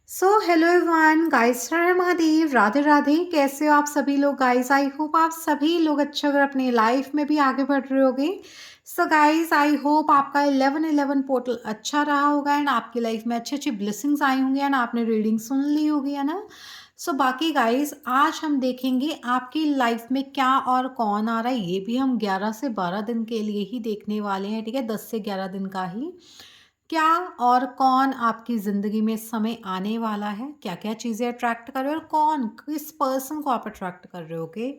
Hello everyone guys, हर हर महादेव, राधे राधे। कैसे हो आप सभी लोग गाइस? आई होप आप सभी लोग अच्छे अगर अपनी लाइफ में भी आगे बढ़ रहे होगे। गाइस, आई होप आपका 11/11 पोर्टल अच्छा रहा होगा एंड आपकी लाइफ में अच्छी अच्छी ब्लेसिंग्स आई होंगी एंड आपने रीडिंग सुन ली होगी, है ना। बाकी गाइस, आज हम देखेंगे आपकी लाइफ में क्या और कौन आ रहा है। ये भी हम 11 से 12 दिन के लिए ही देखने वाले हैं, ठीक है, 10 से 11 दिन का ही। क्या और कौन आपकी ज़िंदगी में इस समय आने वाला है, क्या-क्या चीज़ें अट्रैक्ट कर रहे हो और कौन, किस पर्सन को आप अट्रैक्ट कर रहे हो, ओके?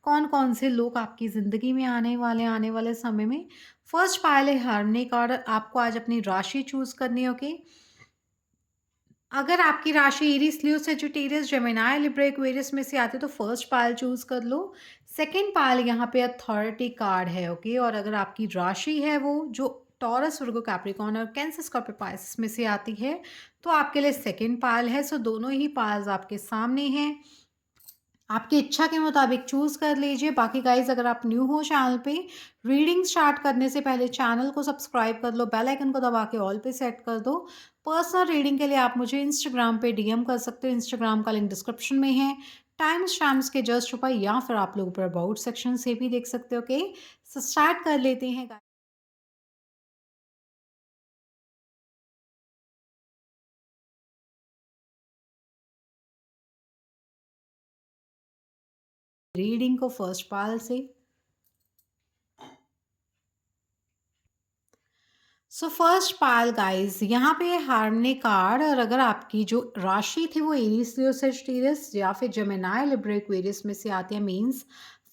कौन-कौन से लोग आपकी ज़िंदगी में आने वाले हैं, आने वाले समय में। फर्स्ट पाइल है हार्मनी कार्ड। आपको आज अपनी राशि चूज़ करनी है, ओके? अगर आपकी राशि एरीज, लियो, सेजिटेरियस, जेमिनी, लिब्रा, एक्वेरियस में से आती है तो फर्स्ट पाइल चूज़ कर लो। सेकंड पाइल यहाँ पे अथॉरिटी कार्ड है, ओके? और अगर आपकी राशि है वो जो टॉरस, वर्गो, कैप्रिकॉर्न और कैंसर, स्कॉर्पियो, पाइसेस में से आती है तो आपके लिए सेकंड पाइल है। दोनों ही पाइल्स आपके सामने हैं। आपकी इच्छा के मुताबिक चूज़ कर लीजिए। बाकी गाइज़, अगर आप न्यू हो चैनल पे, रीडिंग स्टार्ट करने से पहले चैनल को सब्सक्राइब कर लो, बेल आइकन को दबा के ऑल पे सेट कर दो। पर्सनल रीडिंग के लिए आप मुझे इंस्टाग्राम पे डीएम कर सकते हो, इंस्टाग्राम का लिंक डिस्क्रिप्शन में है। टाइम स्टैम्प्स के जस्ट ऊपर, या फिर आप लोग ऊपर अबाउट सेक्शन से भी देख सकते हो, ओके? स्टार्ट कर लेते हैं गाइस। रीडिंग को फर्स्ट पाल से। फर्स्ट पाल गाइस, यहाँ पे हार्मनी कार्ड। और अगर आपकी जो राशि थी वो एरीज, लियो, सेजिटेरियस या फिर जेमिनी, लिब्रा, एक्वेरियस में से आती है, मींस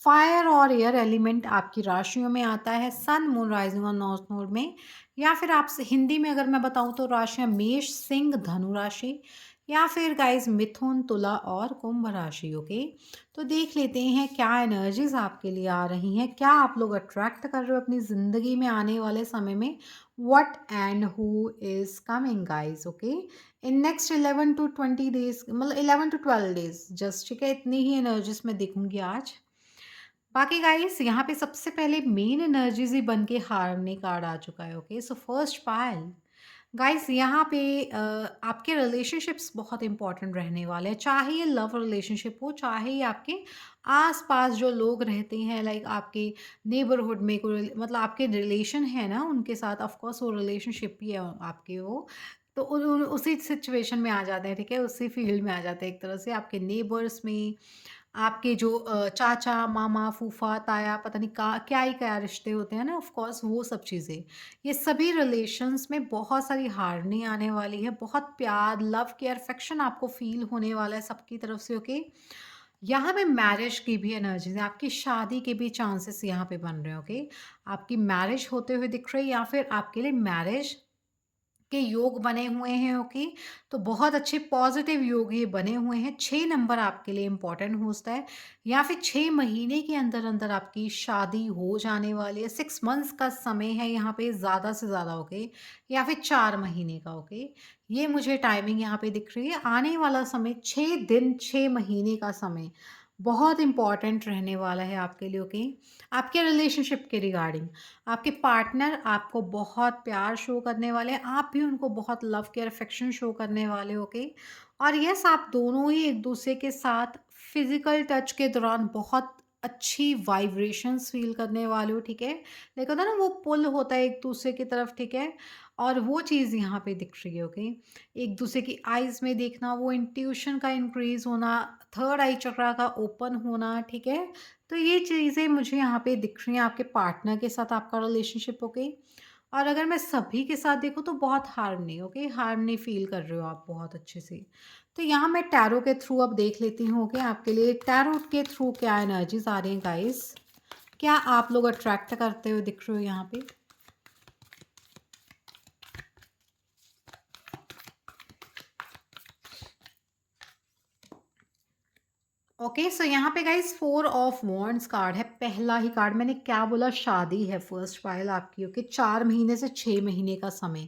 फायर और एयर एलिमेंट आपकी राशियों में आता है। सन, मून, राइजिंग और नॉर्थ नोड में। या फिर आप हिंदी में अगर मैं बताऊं तो राशियां मेष, सिंह, धनु राशि, या फिर गाइस मिथुन, तुला और कुंभ राशि, ओके? तो देख लेते हैं क्या एनर्जीज आपके लिए आ रही हैं, क्या आप लोग अट्रैक्ट कर रहे हो अपनी ज़िंदगी में आने वाले समय में। what and who is coming guys, okay? in next 11 to 20 days, मतलब 11 to 12 days जस्ट, ठीक है, इतनी ही एनर्जीज मैं देखूंगी आज। बाकी गाइस, यहाँ पे सबसे पहले मेन एनर्जीज ही बन के हार्मनी कार्ड आ चुका है, ओके? फर्स्ट पायल गाइस, यहाँ पे आपके रिलेशनशिप्स बहुत इंपॉर्टेंट रहने वाले हैं। चाहे ये लव रिलेशनशिप हो, चाहे ये आपके आस-पास जो लोग रहते हैं, लाइक आपके नेबरहुड में कोई, मतलब आपके रिलेशन है ना उनके साथ, ऑफ कोर्स वो रिलेशनशिप ही है आपके वो। तो उसी सिचुएशन में आ जाते हैं, ठीक है? उसी फील्ड में आ जाते हैं एक तरह से, आपके नेबर्स में, आपके जो चाचा, मामा, फूफा, ताया, पता नहीं का क्या ही क्या रिश्ते होते हैं ना, ऑफ कोर्स वो सब चीज़ें। ये सभी रिलेशंस में बहुत सारी हार्मनी आने वाली है, बहुत प्यार, लव, केयर, अफेक्शन आपको फ़ील होने वाला है सबकी तरफ से, ओके? यहाँ पे मैरिज की भी एनर्जीज़ है, आपकी शादी के भी चांसेस यहाँ पे बन रहे हैं, ओके? आपकी मैरिज होते हुए दिख रही है या फिर आपके लिए मैरिज के योग बने हुए हैं, ओके? तो बहुत अच्छे पॉजिटिव योग ये बने हुए हैं। 6 नंबर आपके लिए इम्पोर्टेंट होता है, या फिर 6 महीने के अंदर अंदर आपकी शादी हो जाने वाली है। 6 मंथ्स का समय है यहाँ पे ज़्यादा से ज़्यादा, ओके? या फिर 4 महीने का, ओके? ये मुझे टाइमिंग यहाँ पे दिख रही है। आने वाला समय 6 दिन, 6 महीने का समय बहुत इम्पोर्टेंट रहने वाला है आपके लिए, ओके? आपके रिलेशनशिप के रिगार्डिंग, आपके पार्टनर आपको बहुत प्यार शो करने वाले हैं, आप भी उनको बहुत लव केयर अफेक्शन शो करने वाले हो, ओके? और यस, आप दोनों ही एक दूसरे के साथ फिजिकल टच के दौरान बहुत अच्छी वाइब्रेशंस फील करने वाले हो, ठीक है? लाइक होता है ना, वो पुल होता है एक दूसरे की तरफ, ठीक है? और वो चीज़ यहाँ पे दिख रही है, ओके? एक दूसरे की आईज में देखना, वो इंट्यूशन का इंक्रीज होना, थर्ड आई चक्रा का ओपन होना, ठीक है? तो ये चीज़ें मुझे यहाँ पे दिख रही हैं आपके पार्टनर के साथ आपका रिलेशनशिप, ओके? और अगर मैं सभी के साथ देखूँ तो बहुत हार्मनी, ओके? हार्मनी फ़ील कर रहे हो आप बहुत अच्छे से। तो यहाँ मैं टैरो के थ्रू अब देख लेती हूँ, ओके? आपके लिए टैरो के थ्रू क्या एनर्जीज़ आ रही हैं गाइस? क्या आप लोग अट्रैक्ट करते हुए दिख रहे हो यहाँ पे? ओके, सो यहाँ पे गाइस 4 ऑफ वॉन्ड्स कार्ड है, पहला ही कार्ड। मैंने क्या बोला? शादी है फर्स्ट पाइल आपकी, ओके? 4 महीने से 6 महीने का समय।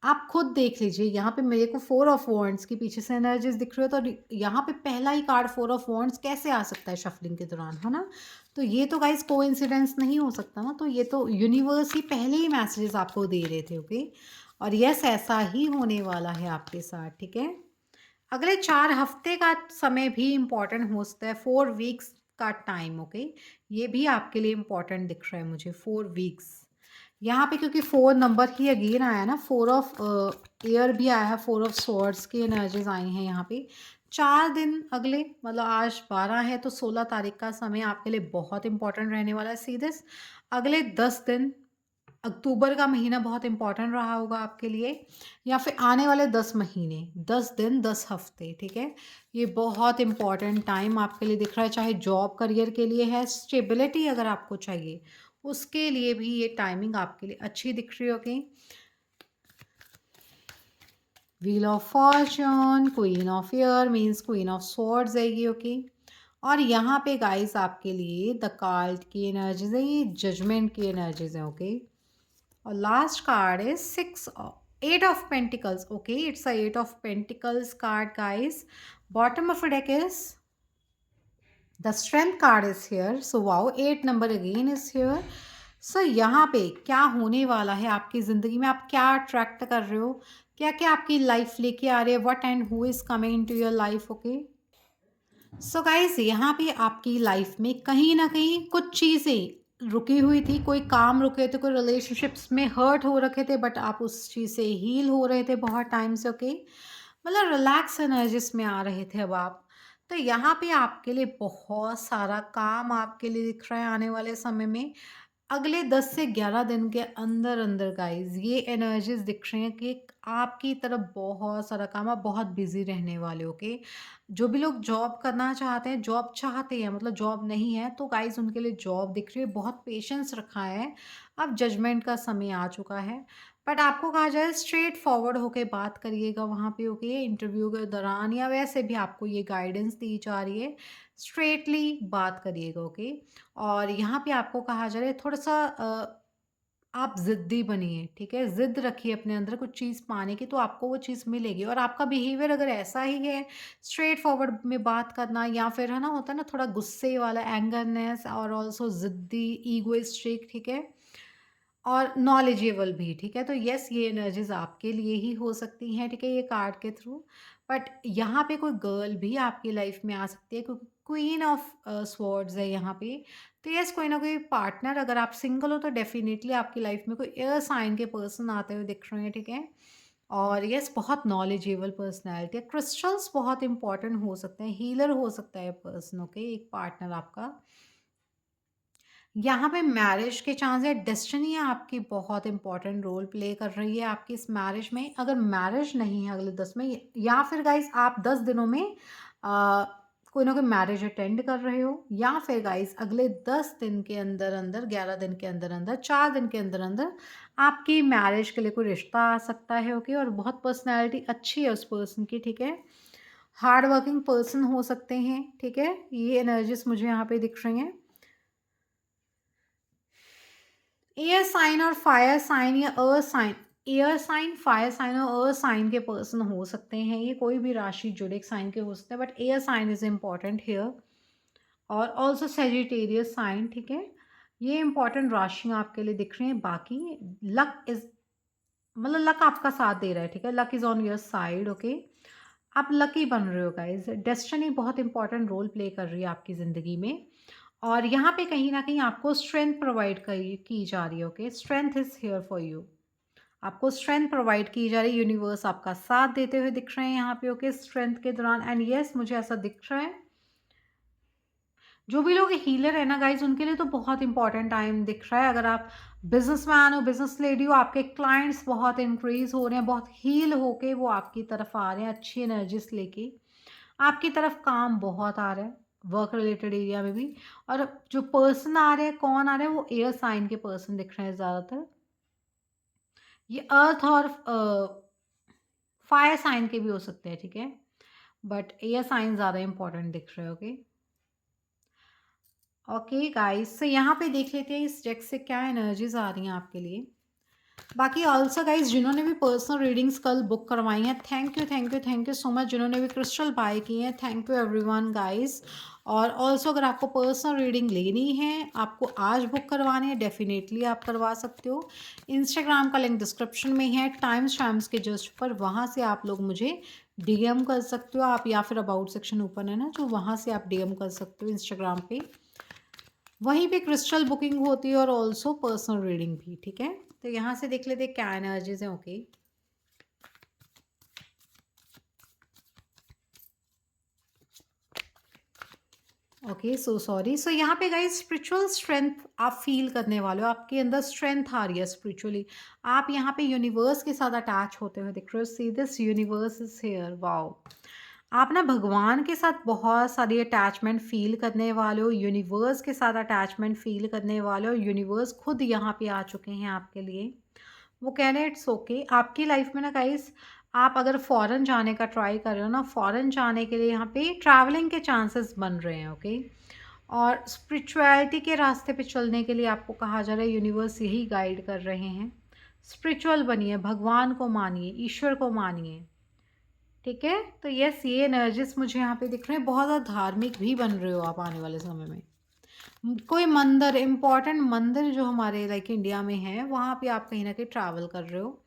आप खुद देख लीजिए, यहाँ पे मेरे को 4 ऑफ वॉन्ड्स के पीछे से एनर्जीज दिख रही हो, तो यहाँ पे पहला ही कार्ड 4 ऑफ वॉन्ड्स कैसे आ सकता है शफलिंग के दौरान, है ना? तो ये तो गाइस कोइंसिडेंस नहीं हो सकता ना, तो ये तो यूनिवर्स ही पहले ही मैसेजेस आपको दे रहे थे, ओके? और यस, ऐसा ही होने वाला है आपके साथ, ठीक है? अगले 4 हफ्ते का समय भी इम्पोर्टेंट हो सकता है, 4 वीक्स का टाइम, ओके? ये भी आपके लिए इम्पोर्टेंट दिख रहा है मुझे, 4 वीक्स। यहाँ पे क्योंकि 4 नंबर ही अगेन आया ना, 4 ऑफ एयर भी आया है, 4 ऑफ स्वॉर्ड्स की एनर्जीज़ आई हैं यहाँ पे। 4 दिन अगले, मतलब आज 12 है तो 16 तारीख का समय आपके लिए बहुत इम्पोर्टेंट रहने वाला है। सी दिस, अगले 10 दिन, अक्टूबर का महीना बहुत इम्पोर्टेंट रहा होगा आपके लिए, या फिर आने वाले 10 महीने, 10 दिन, 10 हफ्ते, ठीक है? ये बहुत इम्पोर्टेंट टाइम आपके लिए दिख रहा है, चाहे जॉब करियर के लिए है, स्टेबिलिटी अगर आपको चाहिए, उसके लिए भी ये टाइमिंग आपके लिए अच्छी दिख रही होगी। Wheel of Fortune, queen of year means queen of swords है ये, ओके? और यहाँ पे गाइस आपके लिए द कार्ड की एनर्जीज है, ये जजमेंट की एनर्जीज है, ओके? और last card is 8 of Pentacles. Okay, it's a 8 of Pentacles card, guys. Bottom of the deck is the Strength card is here. So wow, 8 number again is here. So यहाँ पे क्या होने वाला है आपकी ज़िंदगी में, आप क्या अट्रैक्ट कर रहे हो, क्या क्या आपकी लाइफ लेके आ रहे हैं, what and who is coming into your life, okay? So guys यहाँ पे आपकी लाइफ में कहीं ना कहीं कुछ चीज़ें रुकी हुई थी, कोई काम रुके थे, कोई रिलेशनशिप्स में हर्ट हो रखे थे, बट आप उस चीज़ से हील हो रहे थे बहुत टाइम से, ओके? मतलब रिलैक्स एनर्जीज में आ रहे थे अब आप। तो यहाँ पे आपके लिए बहुत सारा काम आपके लिए दिख रहा है आने वाले समय में। अगले 10 से 11 दिन के अंदर-अंदर गाइज़ ये एनर्जीज़ दिख रही हैं कि आपकी तरफ बहुत सारा काम, आप बहुत बिज़ी रहने वाले हो, ओके? जो भी लोग जॉब करना चाहते हैं, जॉब चाहते हैं, मतलब जॉब नहीं है, तो गाइज़ उनके लिए जॉब दिख रही है, बहुत पेशेंस रखा है, अब जजमेंट का समय आ चुका है। बट आपको कहा जाए स्ट्रेट फॉरवर्ड होके बात करिएगा वहाँ पे, ओके? इंटरव्यू के दौरान या वैसे भी आपको ये गाइडेंस दी जा रही है, स्ट्रेटली बात करिएगा, ओके? और यहाँ पे आपको कहा जा रहा है थोड़ा-सा आप ज़िद्दी बनिए, ठीक है? ज़िद रखिए अपने अंदर कुछ चीज़ पाने की, तो आपको वो चीज़ मिलेगी। और आपका बिहेवियर अगर ऐसा ही है, स्ट्रेट फॉरवर्ड में बात करना, या फिर है ना, होता है ना थोड़ा गुस्से वाला, एंगरनेस और ऑल्सो ज़िद्दी, ईगोइस्टिक, ठीक है? और नॉलेजेबल भी, ठीक है? तो येस, ये एनर्जीज़ आपके लिए ही हो सकती हैं, ठीक है? ये कार्ड के थ्रू। बट यहाँ पे कोई गर्ल भी आपकी लाइफ में आ सकती है, क्योंकि क्वीन ऑफ स्वॉर्ड्स है यहाँ पे। तो येस, कोई ना कोई पार्टनर, अगर आप सिंगल हो तो डेफिनिटली आपकी लाइफ में कोई एयर साइन के पर्सन आते हुए दिख रहे हैं, ठीक है? और येस, बहुत नॉलेजेबल पर्सनैलिटी है। क्रिस्टल्स बहुत इंपॉर्टेंट हो सकते हैं, हीलर हो सकता है पर्सन, ओके? एक पार्टनर आपका। यहाँ पे मैरिज के चांस है, डेस्टिनी आपकी बहुत इंपॉर्टेंट रोल प्ले कर रही है आपकी इस मैरिज में। अगर मैरिज नहीं है अगले 10 में, या फिर गाइस आप 10 दिनों में कोई ना कोई मैरिज अटेंड कर रहे हो, या फिर गाइस अगले 10 दिन के अंदर अंदर, 11 दिन के अंदर अंदर, 4 दिन के अंदर अंदर आपकी मैरिज के लिए कोई रिश्ता आ सकता है, ओके? और बहुत पर्सनैलिटी अच्छी है उस पर्सन की, ठीक है? हार्ड वर्किंग पर्सन हो सकते हैं, ठीक है? ये एनर्जीज मुझे यहाँ पे दिख रही हैं। एयर साइन और फायर साइन या earth sign, air sign, fire sign और अर्थ साइन के पर्सन हो सकते हैं, ये कोई भी राशि जोडिक साइन के हो सकते हैं, but air sign is important here. और ऑल्सो सेजिटेरियस साइन, ठीक है? ये इंपॉर्टेंट राशियां आपके लिए दिख रही हैं। बाकी लक इज, मतलब लक आपका साथ दे रहा है, ठीक है? Luck is on your side, okay? आप लकी बन रहे हो गाइज। डेस्टिनी बहुत इंपॉर्टेंट रोल प्ले कर रही है आपकी ज़िंदगी में। और यहाँ पे कहीं न कहीं आपको स्ट्रेंथ प्रोवाइड करी की जा रही है, okay? Strength is here for you. आपको स्ट्रेंथ प्रोवाइड की जा रही है, यूनिवर्स आपका साथ देते हुए दिख रहे हैं यहाँ पे, ओके? स्ट्रेंथ के दौरान। एंड येस, मुझे ऐसा दिख रहा है, जो भी लोग हीलर है ना गाइज, उनके लिए तो बहुत इंपॉर्टेंट टाइम दिख रहा है। अगर आप बिजनेसमैन हो, बिजनेस लेडी हो, आपके क्लाइंट्स बहुत इंक्रीज हो रहे हैं, बहुत हील होके वो आपकी तरफ आ रहे हैं अच्छी एनर्जीज लेके। आपकी तरफ काम बहुत आ रहा है, वर्क रिलेटेड एरिया में भी। और जो पर्सन आ रहे हैं, कौन आ रहे हैं, वो एयर साइन के पर्सन दिख रहे हैं ज़्यादातर। ये अर्थ और फायर साइन के भी हो सकते हैं, ठीक है? बट एयर साइन ज़्यादा इंपॉर्टेंट दिख रहे हैं, ओके? ओके गाइस, तो यहाँ पे देख लेते हैं इस डेक से क्या एनर्जीज आ रही हैं आपके लिए। बाकी ऑल्सो गाइज जिन्होंने भी पर्सनल रीडिंग्स कल बुक करवाई हैं, थैंक यू सो मच। जिन्होंने भी क्रिस्टल बाय की हैं, थैंक यू एवरीवन गाइज। और ऑल्सो अगर आपको पर्सनल रीडिंग लेनी है, आपको आज बुक करवानी है, डेफिनेटली आप करवा सकते हो। इंस्टाग्राम का लिंक डिस्क्रिप्शन में है, टाइम्स शाम्स के जस्ट पर, वहाँ से आप लोग मुझे डीएम कर सकते हो आप, या फिर अबाउट सेक्शन ओपन है ना, जो वहाँ से आप डीएम कर सकते हो इंस्टाग्राम पे। वहीं पे क्रिस्टल बुकिंग होती है और ऑल्सो पर्सनल रीडिंग भी, ठीक है। तो यहाँ से देख लेते हैं क्या एनर्जीज हैं। Okay okay, so sorry. So यहाँ पे गाइस स्पिरिचुअल स्ट्रेंथ आप फील करने वाले हो, आपके अंदर स्ट्रेंथ आ रही है स्पिरिचुअली। आप यहाँ पे यूनिवर्स के साथ अटैच होते हुए दिख रहे हो। See this universe is here, wow. आप ना भगवान के साथ बहुत सारी अटैचमेंट फील करने वाले हो, यूनिवर्स के साथ अटैचमेंट फील करने वाले हो। यूनिवर्स खुद यहाँ पे आ चुके हैं आपके लिए। वो कह रहे हैं इट्स ओके। आपकी लाइफ में ना गाइस, आप अगर फॉरेन जाने का ट्राई कर रहे हो ना, फॉरेन जाने के लिए यहाँ पे ट्रैवलिंग के चांसेस बन रहे हैं। ओके, और स्पिरिचुअलिटी के रास्ते पे चलने के लिए आपको कहा जा रहा है, यूनिवर्स यही गाइड कर रहे हैं। स्पिरिचुअल बनिए, भगवान को मानिए, ईश्वर को मानिए, ठीक है। तो यस, ये एनर्जीज मुझे यहाँ पे दिख रहे हैं। बहुत ज़्यादा धार्मिक भी बन रहे हो आप आने वाले समय में। कोई मंदिर, इम्पोर्टेंट मंदिर जो हमारे लाइक इंडिया में है, वहाँ पे आप कहीं ना कहीं ट्रैवल कर रहे हो।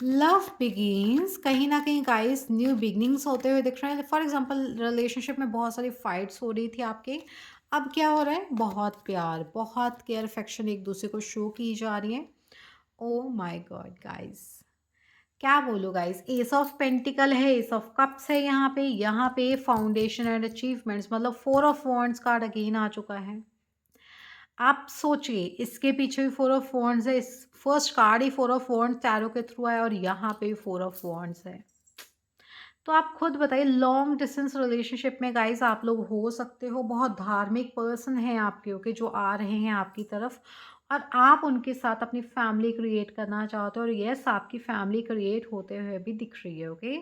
लव बिगिंस, कहीं ना कहीं गाइस न्यू बिगिनिंग्स होते हुए दिख रहे हैं। फॉर एग्जांपल रिलेशनशिप में बहुत सारी फाइट्स हो रही थी आपके, अब क्या हो रहा है, बहुत प्यार, बहुत केयर, अफेक्शन एक दूसरे को शो की जा रही है। ओ माय गॉड गाइस, क्या बोलो गाइस, एस ऑफ पेंटिकल है, एस ऑफ कप्स है यहाँ पे फाउंडेशन एंड अचीवमेंट्स, मतलब four of wands card again आ चुका है। आप सोचिए, इसके पीछे भी फोर ऑफ वॉन्ड्स है, इस first card he four of wands tarot के थ्रू है, और यहाँ पे भी फोर ऑफ वॉन्ड्स है। तो आप खुद बताइए, लॉन्ग डिस्टेंस रिलेशनशिप में गाइस आप लोग हो सकते हो, बहुत धार्मिक पर्सन हैं आपके, ओके, जो आ रहे हैं आपकी तरफ, और आप उनके साथ अपनी फैमिली क्रिएट करना चाहते हो, और यस, आपकी फैमिली क्रिएट होते हुए भी दिख रही है। ओके,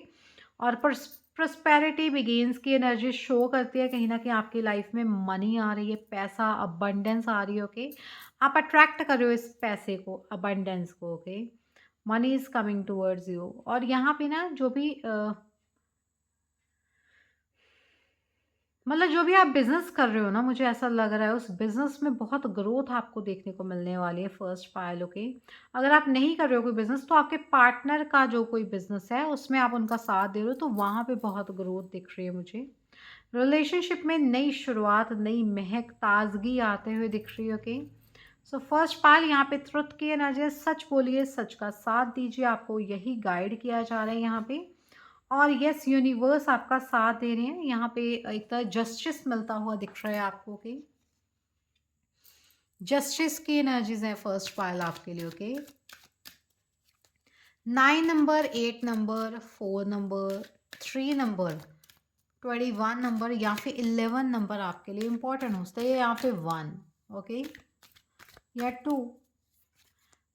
और प्रॉस्पेरिटी बिगिंस की एनर्जी शो करती है, कहीं ना कहीं आपकी लाइफ में मनी आ रही है, पैसा, अबंडेंस आ रही है। ओके, आप अट्रैक्ट कर रहे हो इस पैसे को, अबंडेंस को। Okay, money is coming towards you. और यहाँ पे ना जो भी मतलब जो भी आप बिज़नेस कर रहे हो ना, मुझे ऐसा लग रहा है उस बिज़नेस में बहुत ग्रोथ आपको देखने को मिलने वाली है, फर्स्ट पायल। ओके, अगर आप नहीं कर रहे हो कोई बिज़नेस, तो आपके पार्टनर का जो कोई बिज़नेस है उसमें आप उनका साथ दे रहे हो, तो वहाँ पे बहुत ग्रोथ दिख रही है मुझे। रिलेशनशिप में नई शुरुआत, नई महक, ताजगी आते हुए दिख रही है। ओके, सो फर्स्ट पायल यहाँ पे ट्रुथ की एनर्जी, सच बोलिए, सच का साथ दीजिए, आपको यही गाइड किया जा रहा है यहाँ पे। और यस, यूनिवर्स आपका साथ दे रहे हैं यहाँ पे, एक तरह जस्टिस मिलता हुआ दिख रहा है आपको। ओके, जस्टिस की एनर्जीज है फर्स्ट पायल आपके लिए। Okay, 9 number, 8 number, 4 number, 3 number, 21 number, या फिर 11 नंबर आपके लिए इंपॉर्टेंट होता है, या फिर 1, ओके, या 2।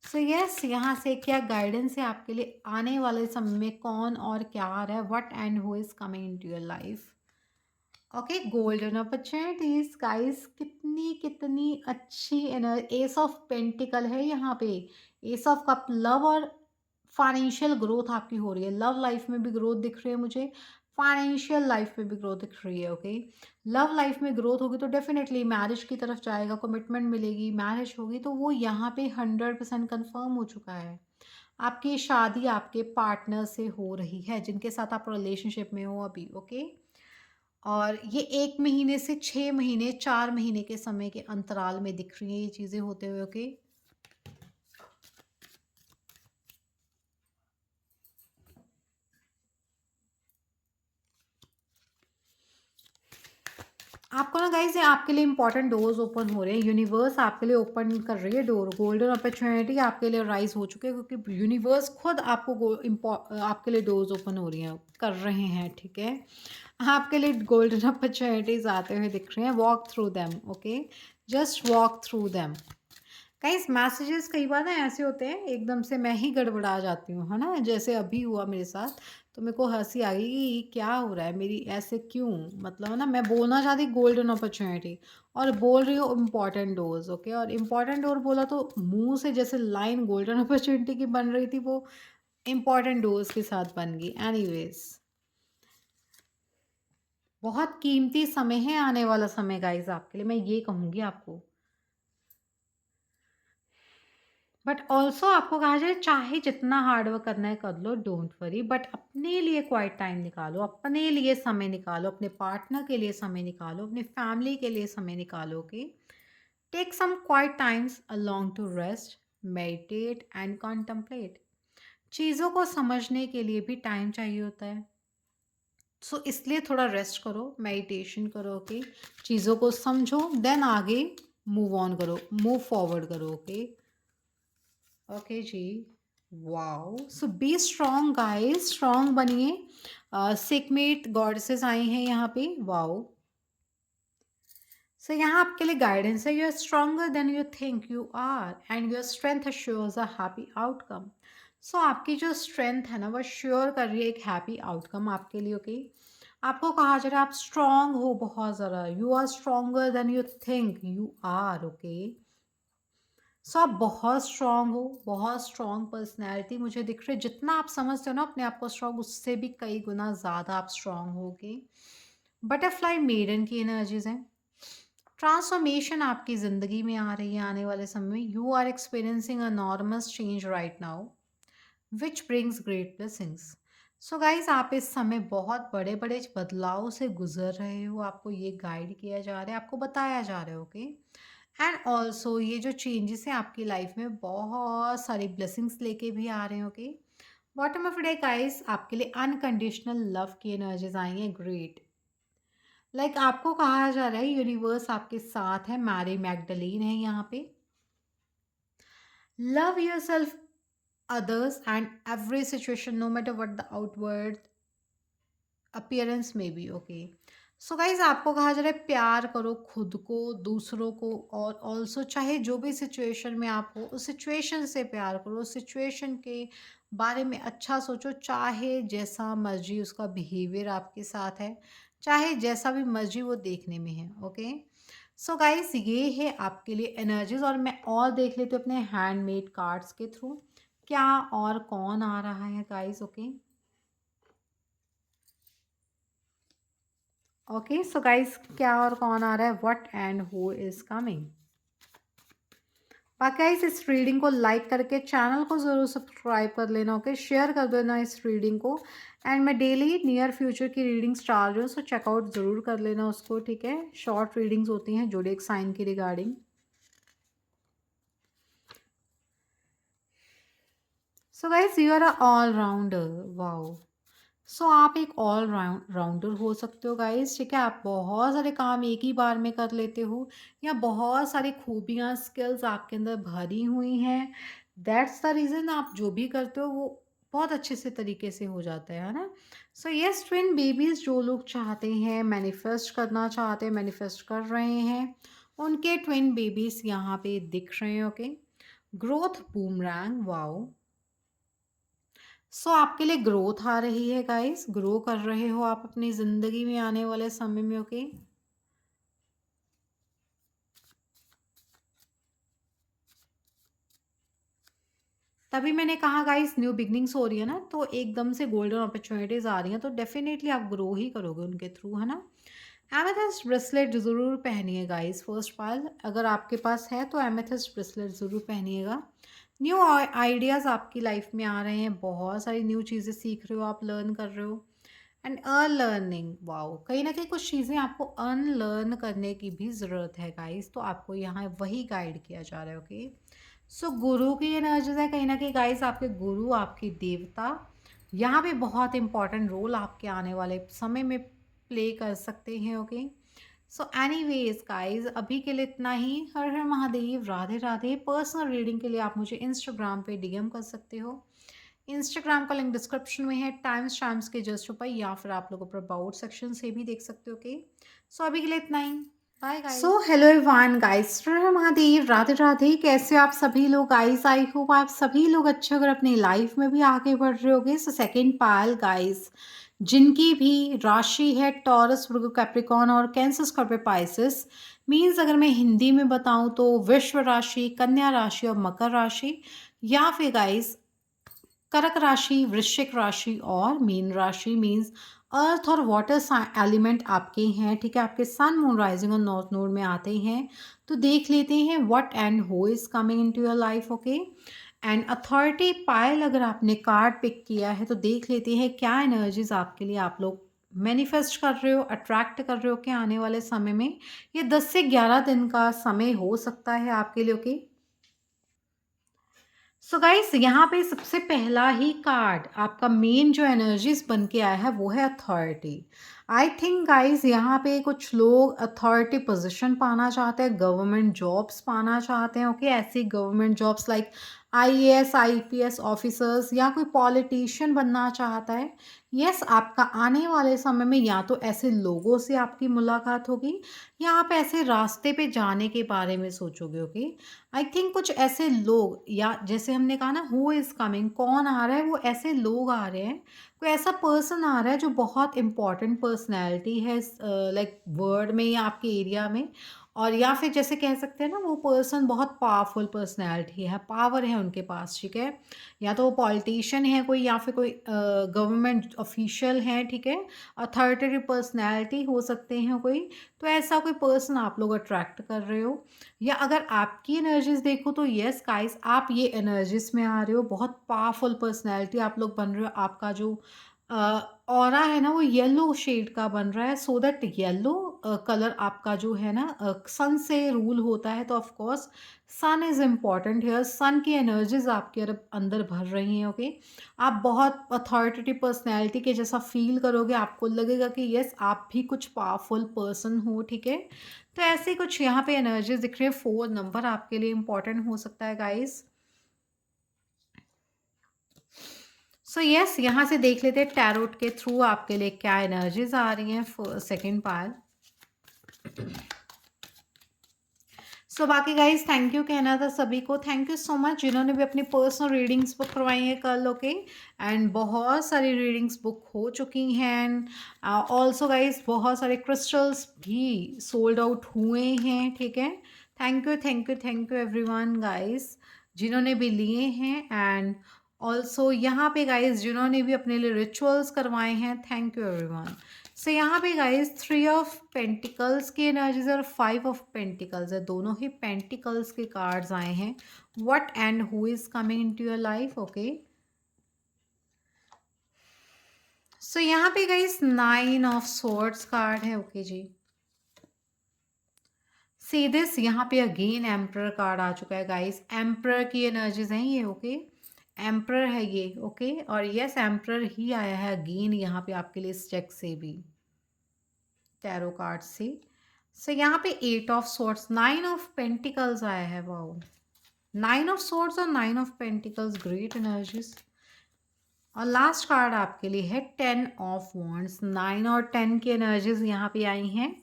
सो यस, यहाँ से क्या गाइडेंस है आपके लिए आने वाले समय में, कौन और क्या आ रहा है, what and who is coming into your life. Okay, golden opportunities guys, कितनी कितनी अच्छी एस ऑफ पेंटिकल है यहाँ पे, एस ऑफ कप, लव और फाइनेंशियल ग्रोथ आपकी हो रही है। लव लाइफ में भी ग्रोथ दिख रही है मुझे, फाइनेंशियल लाइफ में भी ग्रोथ दिख रही है। ओके, लव लाइफ में ग्रोथ होगी तो डेफिनेटली मैरिज की तरफ जाएगा, कमिटमेंट मिलेगी, मैरिज होगी, तो वो यहाँ पे 100% कन्फर्म हो चुका है। आपकी शादी आपके पार्टनर से हो रही है, जिनके साथ आप रिलेशनशिप में हो अभी। ओके, और ये 1 महीने से 6 महीने, 4 महीने के समय के अंतराल में दिख रही हैं ये चीज़ें होते हुए। ओके, आपको ना गाइस, ये आपके लिए इंपॉर्टेंट डोर्स ओपन हो रहे हैं, यूनिवर्स आपके लिए ओपन कर रही है डोर, गोल्डन अपॉर्चुनिटी आपके लिए राइज हो चुके हैं, क्योंकि यूनिवर्स खुद आपको आपके लिए डोर्स ओपन हो रही हैं, कर रहे हैं, ठीक है। आपके लिए गोल्डन अपॉर्चुनिटीज आते हुए दिख रहे हैं, walk through them. Okay, just walk through them. Guys messages कई बार ना ऐसे होते हैं एकदम से मैं ही गड़बड़ा जाती हूँ, है ना? जैसे अभी हुआ मेरे साथ, तो मेरे को हँसी आ गई कि ये क्या हो रहा है? मेरी ऐसे क्यों? मतलब है ना, मैं बोलना चाहती गोल्डन अपॉर्च्युनिटी और बोल रही हूँ इम्पोर्टेंट डोज़, ओके? और इम्पोर्टेंट डोर बोला तो मुँह से जैसे लाइन गोल्डन अपॉर्च्युनिटी की बन रही थी, वो इम्पोर्टेंट डोज़ के साथ बन गई। एनीवेज़, बहुत कीमती समय है आने वाला समय गाइस आपके लिए, मैं ये कहूँगी आपको। बट ऑल्सो आपको कहा जाए चाहे जितना हार्ड वर्क करना है कर लो, डोंट वरी, बट अपने लिए क्वाइट टाइम निकालो, अपने लिए समय निकालो, अपने पार्टनर के लिए समय निकालो, अपने फैमिली के लिए समय निकालो, okay? Take some quite times along to rest, meditate and contemplate. चीज़ों को समझने के लिए भी टाइम चाहिए होता है। सो इसलिए थोड़ा रेस्ट करो, मेडिटेशन करो, ओके? चीज़ों को समझो, देन आगे मूव ऑन करो, मूव फॉरवर्ड करो, ओके? ओके जी। Wow! So be strong guys, strong बनिए। सिकमेट गॉडेसेस आई हैं यहाँ पे, वाओ! सो यहाँ आपके लिए गाइडेंस है, you are stronger than you think you are and your strength assures a happy outcome. So आपकी जो स्ट्रेंथ है ना, वो श्योर कर रही है एक हैप्पी आउटकम आपके लिए, ओके? आपको कहा जा रहा है आप स्ट्रॉन्ग हो बहुत ज़्यादा, you are stronger than you think you are, okay? So आप बहुत स्ट्रॉन्ग हो, बहुत स्ट्रॉन्ग पर्सनैलिटी मुझे दिख रही है। जितना आप समझते हो ना अपने आप को स्ट्रॉन्ग, उससे भी कई गुना ज़्यादा आप स्ट्रॉन्ग होगे। बटरफ्लाई मेडन की एनर्जीज हैं। ट्रांसफॉर्मेशन आपकी ज़िंदगी में आ रही है आने वाले समय में। You are experiencing enormous change right now which brings great blessings. So guys आप इस समय बहुत बड़े बड़े बदलाव से गुजर रहे हो, आपको ये गाइड किया जा रहा है, आपको बताया जा रहा है, ओके? एंड ऑल्सो ये जो चेंजेस हैं आपकी लाइफ में बहुत सारी ब्लेसिंग्स लेके भी आ रहे हैं, okay? Bottom of day guys आपके लिए अनकंडीशनल लव की एनर्जीज आई हैं, ग्रेट। लाइक आपको कहा जा रहा है यूनिवर्स आपके साथ है, मैरी मैगडलीन है यहाँ पे। Love your self, others and every situation no matter what the outward appearance may be, okay? So guys आपको कहा जा रहा है प्यार करो खुद को, दूसरों को, और ऑल्सो चाहे जो भी सिचुएशन में आप हो उस सिचुएशन से प्यार करो, उस सिचुएशन के बारे में अच्छा सोचो, चाहे जैसा मर्जी उसका बिहेवियर आपके साथ है, चाहे जैसा भी मर्जी वो देखने में है, ओके? सो गाइस ये है आपके लिए एनर्जीज, और मैं और देख लेती हूँ अपने हैंडमेड कार्ड्स के थ्रू क्या और कौन आ रहा है guys, okay? Okay so guys क्या और कौन आ रहा है, what and who is coming. बाकी गाइस इस रीडिंग को लाइक करके चैनल को ज़रूर सब्सक्राइब कर लेना, ओके? शेयर कर देना इस रीडिंग को। एंड मैं डेली नियर फ्यूचर की रीडिंग्स डाल रही हूँ, सो चेकआउट ज़रूर कर लेना उसको, ठीक है? शॉर्ट रीडिंग्स होती हैं जोडिएक साइन की regarding. So guys you are a allrounder, wow! So आप एक ऑल राउंडर हो सकते हो गाइस, ठीक है? आप बहुत सारे काम एक ही बार में कर लेते हो, या बहुत सारी खूबियाँ स्किल्स आपके अंदर भरी हुई हैं। दैट्स द रीज़न आप जो भी करते हो वो बहुत अच्छे से तरीके से हो जाता है ना? सो यस ट्विन बेबीज़ जो लोग चाहते हैं, मैनिफेस्ट करना चाहते हैं, मैनिफेस्ट कर रहे हैं, उनके ट्विन बेबीज़ यहाँ पे दिख रहे हैं, okay? Growth boomerang, wow! So आपके लिए ग्रोथ आ रही है गाइस, ग्रो कर रहे हो आप अपनी ज़िंदगी में आने वाले समय में, ओके? तभी मैंने कहा गाइस न्यू बिगनिंग्स हो रही है ना, तो एकदम से गोल्डन अपॉर्चुनिटीज़ आ रही हैं, तो डेफिनेटली आप ग्रो ही करोगे उनके थ्रू, है ना? एमेथिस्ट ब्रेसलेट ज़रूर पहनिए गाइस फर्स्ट पाल, अगर आपके पास है तो एमेथिस्ट ब्रेसलेट ज़रूर पहनिएगा। न्यू आइडियाज़ आपकी लाइफ में आ रहे हैं, बहुत सारी न्यू चीज़ें सीख रहे हो आप, लर्न कर रहे हो। And unlearning, wow! कहीं न कहीं कुछ चीज़ें आपको अनलर्न करने की भी ज़रूरत है गाइस, तो आपको यहाँ वही गाइड किया जा रहा है, ओके? सो गुरु की एनर्जीज़ है, कहीं न कहीं गाइस आपके गुरु, आपकी देवता यहाँ पे बहुत इंपॉर्टेंट रोल आपके आने वाले समय में प्ले कर सकते हैं, ओके? सो एनीवेज़ गाइस अभी के लिए इतना ही। हर हर महादेव, राधे राधे। पर्सनल रीडिंग के लिए आप मुझे इंस्टाग्राम पे डीएम कर सकते हो। इंस्टाग्राम का लिंक डिस्क्रिप्शन में है, टाइम्स शाम्स के जस्ट ऊपर, या फिर आप लोग ऊपर अबाउट सेक्शन से भी देख सकते हो, ओके? सो अभी के लिए इतना ही। Bye guys. So hello everyone guys, Mahadev, Radhe Radhe. कैसे हो आप सभी लोग गाइस? आई होप आप सभी लोग अच्छे अगर अपनी लाइफ में भी आगे बढ़ रहे होगे। सो सेकंड पाल गाइस, जिनकी भी राशि है टॉरस, वर्गो, कैप्रिकॉर्न और कैंसर, स्कॉर्पियो, पाइसेस, मीन्स अगर मैं हिंदी में बताऊं तो विश्व राशि, कन्या राशि और मकर राशि, या फिर गाइस कर्क राशि, वृश्चिक राशि और मीन राशि, मीन्स अर्थ और वाटर एलिमेंट आपके हैं, ठीक है, आपके सन, मून, राइजिंग और नॉर्थ नोड में आते हैं। तो देख लेते हैं what and who is coming into your life. Okay, and authority Payal अगर आपने कार्ड पिक किया है तो देख लेते हैं क्या एनर्जीज आपके लिए आप लोग मैनिफेस्ट कर रहे हो, अट्रैक्ट कर रहे हो कि आने वाले समय में। ये 10 से 11 दिन का समय हो सकता है आपके लिए। ओके, सो गाइस यहाँ पे सबसे पहला ही कार्ड आपका मेन जो एनर्जीज बन के आया है वो है अथॉरिटी। आई थिंक गाइस यहाँ पे कुछ लोग अथॉरिटी पोजीशन पाना चाहते हैं, गवर्नमेंट जॉब्स पाना चाहते हैं। ओके, ऐसी government jobs like IAS, IPS officers, या कोई पॉलिटिशियन बनना चाहता है। यस, आपका आने वाले समय में या तो ऐसे लोगों से आपकी मुलाकात होगी या आप ऐसे रास्ते पे जाने के बारे में सोचोगे। ओके, आई थिंक कुछ ऐसे लोग, या जैसे हमने कहा ना हु इज़ कमिंग, कौन आ रहा है, वो ऐसे लोग आ रहे हैं, कोई ऐसा पर्सन आ रहा है जो बहुत इंपॉर्टेंट पर्सनैलिटी है लाइक वर्ड में या आपके एरिया में। और या फिर जैसे कह सकते हैं ना वो पर्सन बहुत पावरफुल पर्सनैलिटी है, पावर है उनके पास, ठीक है। या तो वो पॉलिटिशियन है कोई, या फिर कोई गवर्नमेंट ऑफिशियल है, ठीक है, अथॉरिटेटिव पर्सनैलिटी हो सकते हैं कोई। तो ऐसा कोई पर्सन आप लोग अट्रैक्ट कर रहे हो। या अगर आपकी एनर्जीज देखो तो यस गाइस, आप ये एनर्जीज में आ रहे हो, बहुत पावरफुल पर्सनैलिटी आप लोग बन रहे हो। आपका जो ऑरा है ना वो येलो शेड का बन रहा है, सो दैट येलो कलर आपका जो है ना सन से रूल होता है, तो of course sun is important here. Sun की एनर्जीज आपके अंदर भर रही हैं। ओके, आप बहुत अथॉरिटेटिव पर्सनैलिटी के जैसा फील करोगे, आपको लगेगा कि यस आप भी कुछ पावरफुल पर्सन हो, ठीक है। तो ऐसे कुछ यहाँ पे एनर्जीज दिख रही है। 4 नंबर आपके लिए इंपॉर्टेंट हो सकता है गाइस। सो यस, यहाँ से देख लेते हैं टैरोट के थ्रू आपके लिए क्या एनर्जीज आ रही हैं सेकेंड पार्ट। सो बाकी गाइज थैंक यू कहना था सभी को, थैंक यू सो मच जिन्होंने भी अपनी पर्सनल रीडिंग्स बुक करवाई है कल। ओके, एंड बहुत सारी रीडिंग्स बुक हो चुकी हैं। ऑल्सो गाइज बहुत सारे क्रिस्टल्स भी सोल्ड आउट हुए हैं, ठीक है। Thank you, thank you, thank you everyone guys जिन्होंने भी लिए हैं। एंड ऑल्सो यहाँ पे गाइज जिन्होंने भी अपने लिए रिचुअल्स करवाए हैं, थैंक यू एवरीवन। सो यहाँ पे गाइज 3 ऑफ पेंटिकल्स की एनर्जीज और 5 ऑफ पेंटिकल्स है, दोनों ही पेंटिकल्स के कार्ड्स आए हैं। What and who is coming into your life. Okay, so यहाँ पे गाइज 9 ऑफ सोर्ड्स कार्ड है। ओके जी, सी दिस, यहाँ पे अगेन एम्प्रर कार्ड आ चुका है गाइज। एम्प्रर की एनर्जीज हैं ये। ओके, एम्प्रर है ये। ओके, और यस एम्प्रर ही आया है अगेन यहाँ पे आपके लिए इस चेक से भी, टैरो कार्ड से। सो यहाँ पे 8 ऑफ सोर्ड्स, 9 ऑफ पेंटिकल्स आया है। वाओ, 9 ऑफ सोर्ड्स और 9 ऑफ पेंटिकल्स, ग्रेट एनर्जीज। और लास्ट कार्ड आपके लिए है 10 ऑफ वॉन्ड्स। 9 और 10 की एनर्जीज यहाँ पे आई हैं।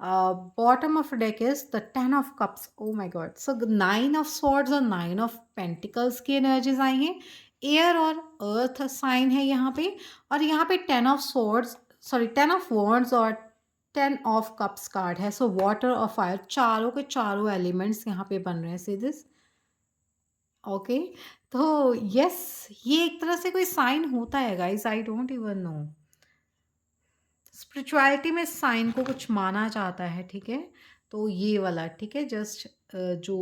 Bottom of deck is the 10 of cups. Oh my God, so 9 of swords और 9 ऑफ पेंटिकल्स की एनर्जीज आई हैं। एयर और अर्थ साइन है यहाँ पे। और यहाँ पे 10 of swords, sorry 10 of wands और 10 ऑफ कप्स कार्ड है। सो वाटर और फायर, चारों के चारों एलिमेंट्स यहाँ पे बन रहे हैं, सी दिस। ओके, तो यस ये एक तरह से कोई साइन होता है guys, I don't even know. Spirituality में साइन को कुछ माना जाता है, ठीक है। तो ये वाला ठीक है, जस्ट जो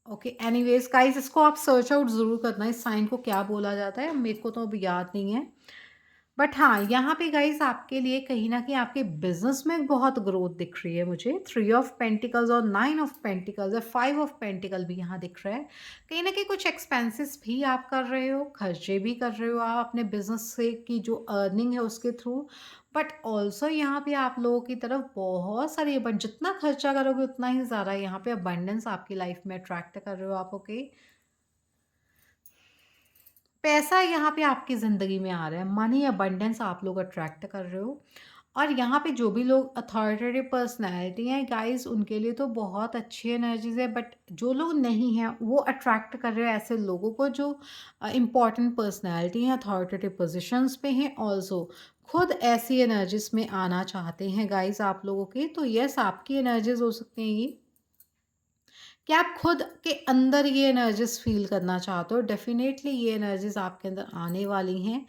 ओके एनीवेज गाइस, इसको आप सर्च आउट ज़रूर करना इस साइन को क्या बोला जाता है, मेरे को तो अभी याद नहीं है। बट हाँ, यहाँ पे गाइस आपके लिए कहीं न कहीं आपके बिज़नेस में बहुत ग्रोथ दिख रही है मुझे। 3 ऑफ पेंटिकल्स और 9 ऑफ पेंटिकल्स और 5 ऑफ पेंटिकल भी यहाँ दिख रहा है। कहीं न कहीं कुछ एक्सपेंसेस भी आप कर रहे हो, खर्चे भी कर रहे हो आप अपने बिज़नेस से की जो अर्निंग है उसके थ्रू। बट ऑल्सो यहाँ पे आप लोगों की तरफ बहुत सारी जितना खर्चा करोगे उतना ही ज़्यादा यहाँ पे अबंडेंस आपकी लाइफ में अट्रैक्ट कर रहे हो आप। ओके, पैसा यहाँ पे आपकी ज़िंदगी में आ रहा है, मनी अबंडेंस आप लोग अट्रैक्ट कर रहे हो। और यहाँ पे जो भी लोग अथॉरिटेटिव पर्सनैलिटी हैं गाइज़, उनके लिए तो बहुत अच्छी एनर्जीज़ है, बट जो लोग नहीं हैं वो अट्रैक्ट कर रहे हैं ऐसे लोगों को जो इम्पॉर्टेंट पर्सनैलिटी हैं, अथॉरिटेटिव पोजीशंस पे हैं, ऑल्सो खुद ऐसी एनर्जीज़ में आना चाहते हैं गाइज़ आप लोगों के। तो यस, आपकी एनर्जीज़ हो सकते हैं ये कि आप खुद के अंदर ये एनर्जीज़ फ़ील करना चाहते हो। डेफ़िनेटली ये एनर्जीज़ आपके अंदर आने वाली हैं।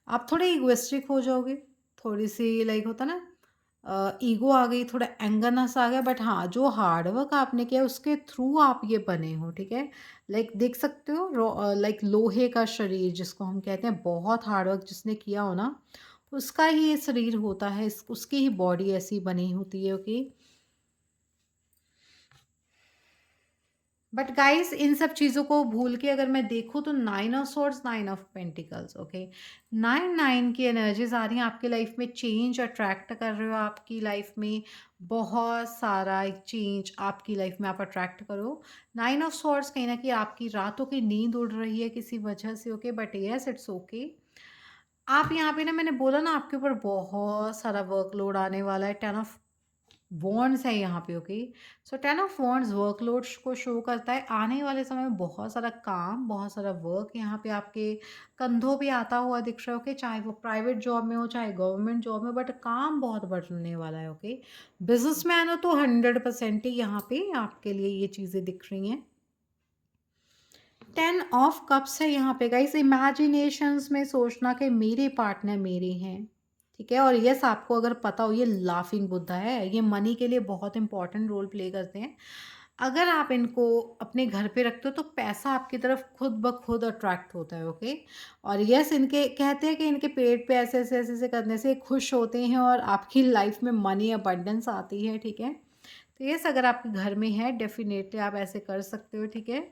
आप थोड़े इगोइस्टिक हो जाओगे, थोड़ी-सी लाइक होता है ना, ईगो आ गई, थोड़ा एंगरनेस आ गया, बट हाँ, जो हार्ड वर्क आपने किया उसके थ्रू आप ये बने हो, ठीक है? लाइक देख सकते हो लाइक लोहे का शरीर जिसको हम कहते हैं, बहुत हार्ड वर्क जिसने किया हो ना, उसका ही ये शरीर होता है, उसकी ही बॉडी ऐसी बनी होती है, ओके? बट गाइस, इन सब चीज़ों को भूल के अगर मैं देखूँ तो nine of swords, nine of pentacles, okay? Nine nine की एनर्जीज आ रही हैं आपकी लाइफ में। चेंज अट्रैक्ट कर रहे हो आपकी लाइफ में, बहुत सारा चेंज आपकी लाइफ में आप अट्रैक्ट करो। नाइन ऑफ सॉर्ड्स कहीं ना कहीं आपकी रातों की नींद उड़ रही है किसी वजह से, okay? But yes, it's okay. आप यहाँ पे ना, मैंने बोला ना, आपके ऊपर बहुत सारा वर्कलोड आने वाला है। टेन ऑफ वॉन्ड्स है यहाँ पे, okay? So ten of wands workload को शो करता है। आने वाले समय में बहुत सारा काम, बहुत सारा वर्क यहाँ पे आपके कंधों पे आता हुआ दिख रहा है, ओके? चाहे वो प्राइवेट जॉब में हो, चाहे गवर्नमेंट जॉब में, बट काम बहुत बढ़ने वाला है, ओके? बिजनेसमैन हो तो 100% ही यहाँ पे आपके लिए ये चीज़ें दिख रही हैं। 10 ऑफ कप्स है यहाँ पे गाइस। इमेजिनेशंस में सोचना कि मेरे पार्टनर मेरे हैं, ठीक है? और यस, आपको अगर पता हो, ये लाफिंग बुद्धा है, ये मनी के लिए बहुत इंपॉर्टेंट रोल प्ले करते हैं। अगर आप इनको अपने घर पे रखते हो तो पैसा आपकी तरफ खुद ब खुद अट्रैक्ट होता है, ओके? और यस, इनके कहते हैं कि इनके पेट पे ऐसे ऐसे ऐसे ऐसे करने से खुश होते हैं और आपकी लाइफ में मनी अबंडेंस आती है, ठीक है? तो यस, अगर आपके घर में है, डेफिनेटली आप ऐसे कर सकते हो, ठीक है?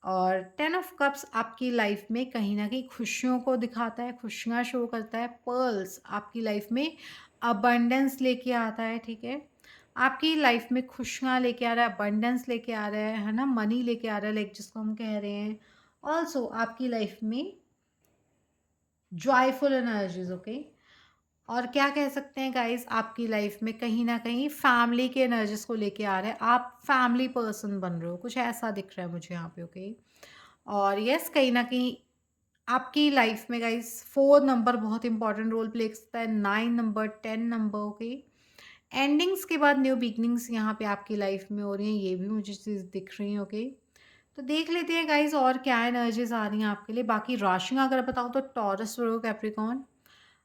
और 10 ऑफ कप्स आपकी लाइफ में कहीं न कहीं खुशियों को दिखाता है, खुशियाँ शो करता है। पर्ल्स आपकी लाइफ में अबंडेंस लेके आता है, ठीक है? आपकी लाइफ में खुशियाँ लेके आ रहा है, अबंडेंस लेके आ रहा है ना? मनी लेके आ रहा है, लाइक जिसको हम कह रहे हैं। ऑल्सो आपकी लाइफ में जॉयफुल एनर्जीज़, ओके? और क्या कह सकते हैं गाइस, आपकी लाइफ में कहीं ना कहीं फैमिली के एनर्जीज को लेके आ रहे हैं। आप फैमिली पर्सन बन रहे हो, कुछ ऐसा दिख रहा है मुझे यहाँ पे, ओके? और यस, कहीं ना कहीं आपकी लाइफ में गाइस 4 नंबर बहुत इंपॉर्टेंट रोल प्ले करता है, 9 नंबर, 10 नंबर, ओके? एंडिंग्स के बाद न्यू बिगनिंग्स यहाँ पे आपकी लाइफ में हो रही हैं, ये भी मुझे चीज़ दिख रही है, ओके? तो देख लेते हैं गाइस और क्या एनर्जीज आ रही हैं आपके लिए। बाकी राशियाँ अगर बताऊँ तो टॉरस, वर्गो, कैप्रिकॉर्न।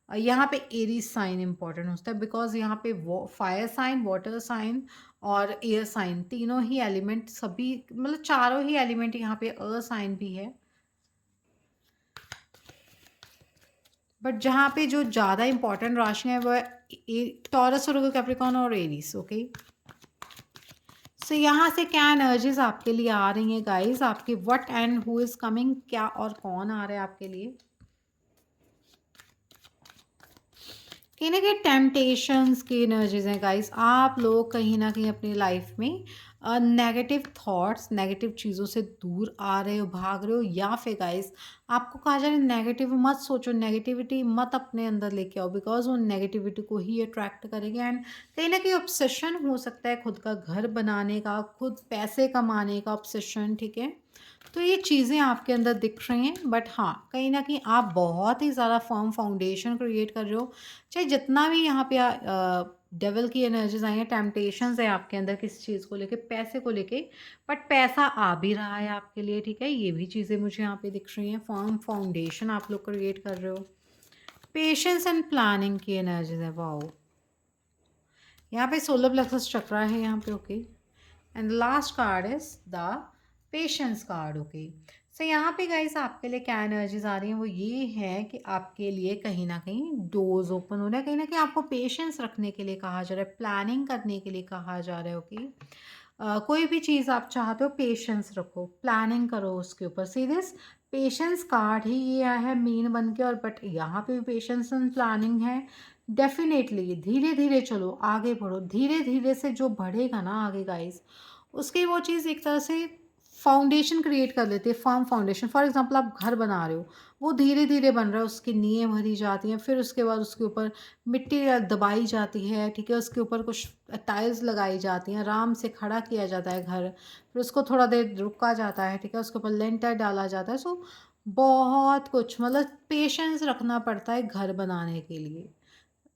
यहाँ पे एरीज साइन इंपॉर्टेंट होता है, बिकॉज यहाँ पे वो फायर साइन, वाटर साइन और एयर साइन, तीनों ही एलिमेंट, सभी मतलब चारों ही एलिमेंट, यहाँ पे अर्थ साइन भी है। बट जहाँ पे जो ज़्यादा इंपॉर्टेंट राशि है वो है टॉरस, वर्गो, कैप्रिकॉर्न और एरीज, ओके? सो यहाँ से क्या एनर्जीज आपके लिए आ रही हैं गाइस, आपके what and who is coming, क्या और कौन आ रहा है आपके लिए? कहीं ना कहीं टेम्पटेशंस की एनर्जीज हैं गाइस। आप लोग कहीं ना कहीं अपनी लाइफ में नेगेटिव थॉट्स, नेगेटिव चीज़ों से दूर आ रहे हो, भाग रहे हो, या फिर गाइस आपको कहा जा रहा है नेगेटिव मत सोचो, नेगेटिविटी मत अपने अंदर लेके आओ, बिकॉज वो नेगेटिविटी को ही अट्रैक्ट करेंगे। एंड कहीं ना कहीं ऑब्सेशन हो सकता है खुद का घर बनाने का, खुद पैसे कमाने का ऑब्सेशन, ठीक है? तो ये चीज़ें आपके अंदर दिख रही हैं, बट हाँ, कहीं न कहीं आप बहुत ही ज़्यादा फ़र्म फाउंडेशन क्रिएट कर रहे हो। चाहे जितना भी यहाँ पे डेविल की एनर्जीज़ आई हैं, टेम्पटेशंस है आपके अंदर किसी चीज़ को लेके, पैसे को लेके, बट पैसा आ भी रहा है आपके लिए, ठीक है? ये भी चीज़ें मुझे यहाँ पे दिख रही हैं। फ़र्म फाउंडेशन आप लोग क्रिएट कर रहे हो। पेशेंस एंड प्लानिंग की एनर्जीज़ है, वाओ! यहाँ पे सोलर प्लेक्सस चक्रा है यहाँ पे, okay? And last card is the patience card, okay? So यहाँ पे गाइस आपके लिए क्या एनर्जीज आ रही हैं, वो ये है कि आपके लिए कहीं ना कहीं डोर्स ओपन हो रहे हैं, कहीं ना कहीं आपको पेशेंस रखने के लिए कहा जा रहा है, प्लानिंग करने के लिए कहा जा रहा है, ओके? कोई भी चीज़ आप चाहते हो, पेशेंस रखो, प्लानिंग करो उसके ऊपर। सीरियस पेशेंस कार्ड ही ये आया है मेन बन के, और बट यहाँ पे भी पेशेंस एंड प्लानिंग है। डेफिनेटली धीरे धीरे चलो, आगे बढ़ो, धीरे धीरे से जो बढ़ेगा ना आगे गाइस, उसकी वो चीज़ एक तरह से फाउंडेशन क्रिएट कर लेती है, फर्म फाउंडेशन। फॉर एग्जांपल आप घर बना रहे हो, वो धीरे-धीरे बन रहा है, उसकी नींवें भरी जाती हैं, फिर उसके बाद उसके ऊपर मिट्टी दबाई जाती है, ठीक है? उसके ऊपर कुछ टाइल्स लगाई जाती हैं, आराम से खड़ा किया जाता है घर, फिर उसको थोड़ा देर रुका जाता है, ठीक है? उसके ऊपर लिंटर डाला जाता है। सो बहुत कुछ मतलब पेशेंस रखना पड़ता है घर बनाने के लिए।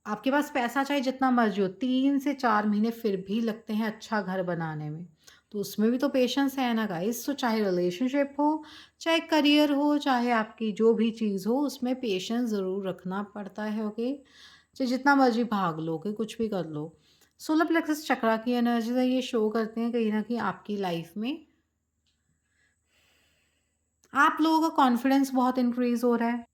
आपके पास पैसा चाहे जितना मर्ज़ी हो, 3 से 4 महीने फिर भी लगते हैं अच्छा घर बनाने में। तो उसमें भी तो पेशेंस है ना गाइस। तो चाहे रिलेशनशिप हो, चाहे करियर हो, चाहे आपकी जो भी चीज़ हो, उसमें पेशेंस ज़रूर रखना पड़ता है, ओके? चाहे जितना मर्ज़ी भाग लो, ओके? कुछ भी कर लो। सोलर प्लेक्सस चक्रा की एनर्जीज़ है, ये शो करते हैं कहीं न कहीं आपकी लाइफ़ में आप लोगों का कॉन्फिडेंस बहुत इंक्रीज़ हो रहा है।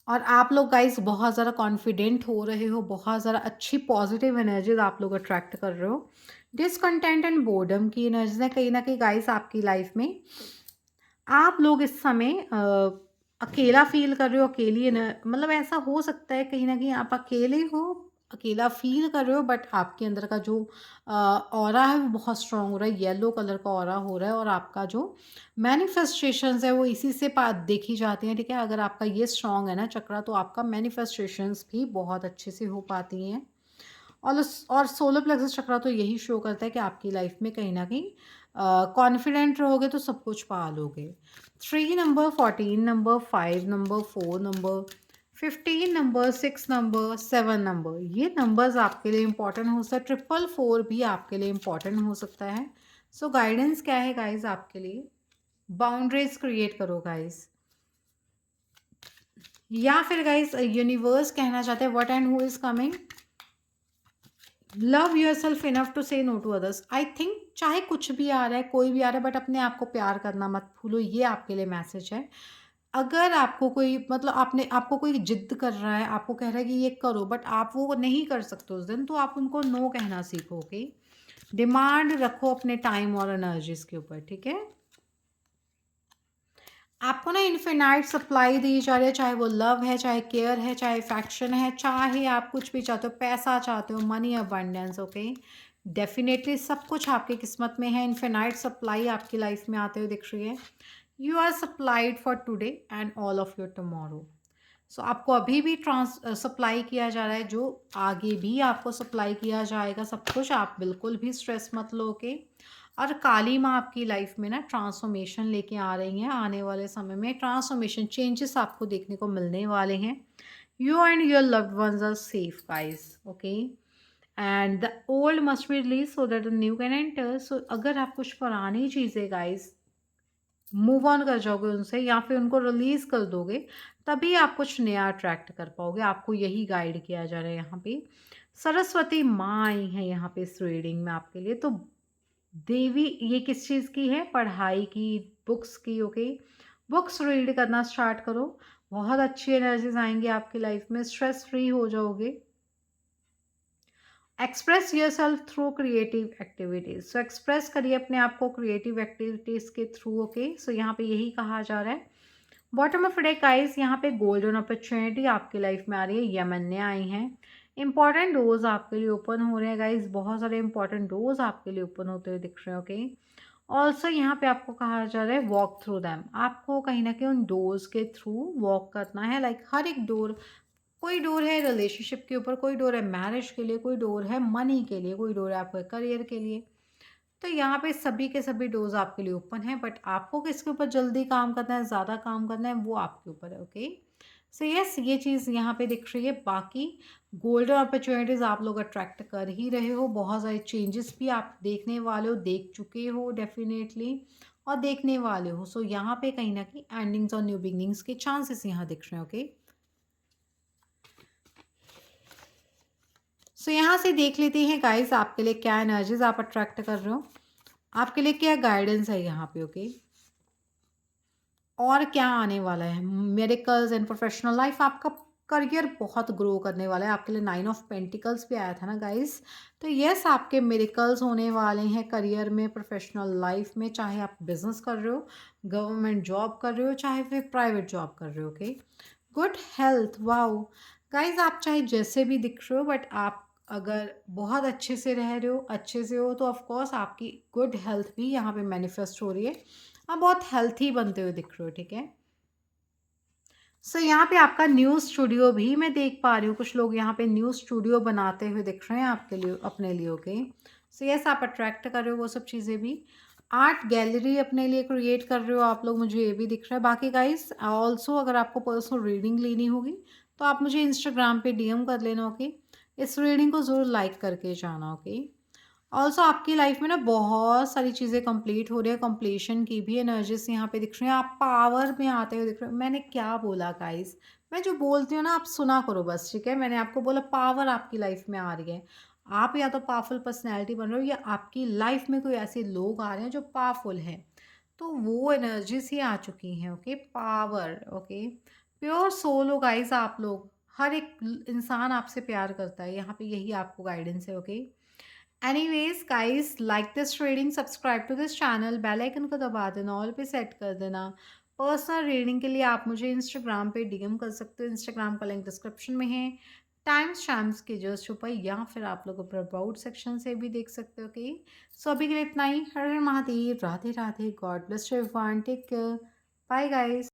और आप लोग गाइस बहुत ज़्यादा कॉन्फिडेंट हो रहे हो, बहुत ज़्यादा अच्छी पॉजिटिव एनर्जीज़ आप लोग अट्रैक्ट कर रहे हो। डिसकंटेंट एंड बोर्डम की एनर्जीज़ है कहीं न कहीं गाइस आपकी लाइफ में। आप लोग इस समय अकेला फ़ील कर रहे हो, अकेली न मतलब ऐसा हो सकता है कहीं न कहीं आप अकेले हो, अकेला फ़ील कर रहे हो बट आपके अंदर का जो ऑरा है वो बहुत स्ट्रॉन्ग हो रहा है, येलो कलर का ऑरा हो रहा है और आपका जो मैनिफेस्टेशंस है वो इसी से पा देखी जाती हैं, ठीक है? अगर आपका ये स्ट्रॉन्ग है ना चक्रा तो आपका मैनिफेस्टेशंस भी बहुत अच्छे से हो पाती हैं। और सोलर प्लेक्सस चक्रा तो यही शो करता है कि आपकी लाइफ में कहीं न कहीं कॉन्फिडेंट रहोगे तो सब कुछ पा लोगे। 3 number, 14 number, 5 number, 4 number, 15 number, 6 number, 7 number, ये नंबर्स आपके लिए इम्पोर्टेंट हो सकता है। ट्रिपल 4 भी आपके लिए इम्पोर्टेंट हो सकता है। सो गाइडेंस क्या है गाइज़ आपके लिए? बाउंड्रीज़ क्रिएट करो गाइज़। या फिर गाइज़ यूनिवर्स कहना चाहते हैं what and who is coming? Love yourself enough to say no to others. I think चाहे कुछ भी आ रहा है, कोई भी आ रहा है, बट अपने आप को प्यार करना मत भूलो, ये आपके लिए मैसेज है। अगर आपको कोई मतलब आपने आपको कोई जिद कर रहा है, आपको कह रहा है कि ये करो बट आप वो नहीं कर सकते उस दिन, तो आप उनको नो कहना सीखो, ओके? डिमांड रखो अपने टाइम और एनर्जीज के ऊपर, ठीक है? आपको ना इन्फिनाइट सप्लाई दी जा रही है, चाहे वो लव है, चाहे केयर है, चाहे अफेक्शन है, चाहे आप कुछ भी चाहते हो, पैसा चाहते हो, मनी अबंडेंस, ओके? डेफिनेटली सब कुछ आपकी किस्मत में है। इन्फिनाइट सप्लाई आपकी लाइफ में आते हुए दिख रही है। You are supplied for today and all of your tomorrow. So आपको अभी भी सप्लाई किया जा रहा है, जो आगे भी आपको सप्लाई किया जाएगा सब कुछ। आप बिल्कुल भी स्ट्रेस मत लो, ओके? और काली माँ आपकी लाइफ में ना ट्रांसफॉर्मेशन लेके आ रही हैं। आने वाले समय में ट्रांसफॉर्मेशन चेंजेस आपको देखने को मिलने वाले हैं। You and your loved ones are safe guys, okay? And the old must be release so that the new can enter. So अगर आप कुछ पुरानी चीज़ें गाइस मूव ऑन कर जाओगे उनसे या फिर उनको रिलीज़ कर दोगे, तभी आप कुछ नया अट्रैक्ट कर पाओगे। आपको यही गाइड किया जा रहा है यहाँ पे। सरस्वती माँ आई हैं यहाँ पे इस रीडिंग में आपके लिए। तो देवी ये किस चीज़ की है? पढ़ाई की, बुक्स की, ओके? बुक्स रीड करना स्टार्ट करो। बहुत अच्छी एनर्जीज़ आएँगी आपकी लाइफ में, स्ट्रेस फ्री हो जाओगे। Express yourself through creative activities. So express करिए अपने आप को क्रिएटिव एक्टिविटीज के थ्रू, ओके? सो यहाँ पे यही कहा जा रहा है। बॉटम ऑफ डे गाइस, यहाँ पे गोल्डन अपॉर्चुनिटी आपकी लाइफ में आ रही है, यमन्ने आई हैं। इंपॉर्टेंट डोर्स आपके लिए ओपन हो रहे हैं गाइस, बहुत सारे इंपॉर्टेंट डोर्स आपके लिए ओपन होते हुए दिख रहे हैं, ओके? ऑल्सो यहाँ पे आपको कहा जा रहा है वॉक थ्रू दैम। आपको कहीं ना कहीं उन डोर्स के थ्रू वॉक करना है। लाइक हर एक डोर, कोई डोर है रिलेशनशिप के ऊपर, कोई डोर है मैरिज के लिए, कोई डोर है मनी के लिए, कोई डोर है आपके करियर के लिए। तो यहाँ पे सभी के सभी डोर्स आपके लिए ओपन है, बट आपको किसके ऊपर जल्दी काम करना है, ज़्यादा काम करना है, वो आपके ऊपर है, ओके? सो यस, ये चीज़ यहाँ पे दिख रही है। बाकी गोल्डन अपॉर्चुनिटीज़ आप लोग अट्रैक्ट कर ही रहे हो। बहुत सारे चेंजेस भी आप देखने वाले हो, देख चुके हो डेफिनेटली, और देखने वाले हो। सो यहाँ पे कहीं ना कहीं एंडिंग्स और न्यू बिगनिंग्स के चांसेस यहाँ दिख रहे हैं, ओके? सो यहाँ से देख लेते हैं गाइस आपके लिए क्या एनर्जीज आप अट्रैक्ट कर रहे हो, आपके लिए क्या गाइडेंस है यहाँ पे, ओके? और क्या आने वाला है? मेरिकल्स एंड प्रोफेशनल लाइफ, आपका करियर बहुत ग्रो करने वाला है। आपके लिए 9 ऑफ पेंटिकल्स भी आया था ना गाइस। तो यस, आपके मेरिकल्स होने वाले हैं करियर में, प्रोफेशनल लाइफ में। चाहे आप बिजनेस कर रहे हो, गवर्नमेंट जॉब कर रहे हो, चाहे फिर प्राइवेट जॉब कर रहे हो, okay? Good health, wow! Guys आप चाहे जैसे भी दिख रहे हो, बट आप अगर बहुत अच्छे से रह रहे हो, अच्छे से हो, तो ऑफ कोर्स आपकी गुड हेल्थ भी यहाँ पे मैनिफेस्ट हो रही है। आप बहुत हेल्थी बनते हुए दिख रहे हो, ठीक है? सो यहाँ पे आपका न्यू स्टूडियो भी मैं देख पा रही हूँ, कुछ लोग यहाँ पे न्यू स्टूडियो बनाते हुए दिख रहे हैं आपके लिए, अपने लिए, ओके। सो यस, आप अट्रैक्ट कर रहे हो वो सब चीज़ें भी। आर्ट गैलरी अपने लिए क्रिएट कर रहे हो आप लोग, मुझे ये भी दिख रहा है। बाकी गाइस ऑल्सो अगर आपको पर्सनल रीडिंग लेनी होगी तो आप मुझे इंस्टाग्राम पे डीएम कर लेना, ओके। इस रीडिंग को ज़रूर लाइक करके जाना, ओके। ऑल्सो आपकी लाइफ में ना बहुत सारी चीज़ें कंप्लीट हो रही है, कंप्लीशन की भी एनर्जीज यहाँ पे दिख रही हैं, आप पावर में आते हुए दिख रहे हो। मैंने क्या बोला गाइस, मैं जो बोलती हूँ ना आप सुना करो बस, ठीक है? मैंने आपको बोला पावर आपकी लाइफ में आ रही है। आप या तो पावरफुल पर्सनैलिटी बन रहे हो, या आपकी लाइफ में कोई ऐसे लोग आ रहे हैं जो पावरफुल हैं। तो वो एनर्जीज ही आ चुकी हैं, okay. Power, okay. Pure soul हो गाइस आप लोग। हर एक इंसान आपसे प्यार करता है, यहाँ पे यही आपको गाइडेंस है, okay. Anyways guys, like this reading, subscribe to this channel, bell icon को दबा देना, ऑल पे सेट कर देना। पर्सनल रीडिंग के लिए आप मुझे इंस्टाग्राम पे डीएम कर सकते हो, इंस्टाग्राम का लिंक डिस्क्रिप्शन में है। टाइम्स शैम्स के जस्ट ऊपर, या फिर आप लोग अपने अबाउट सेक्शन से भी देख सकते हो, ओके। सो अभी के लिए इतना ही। Har Har Mahadev, Radhe Radhe, god bless you everyone, take care, bye guys.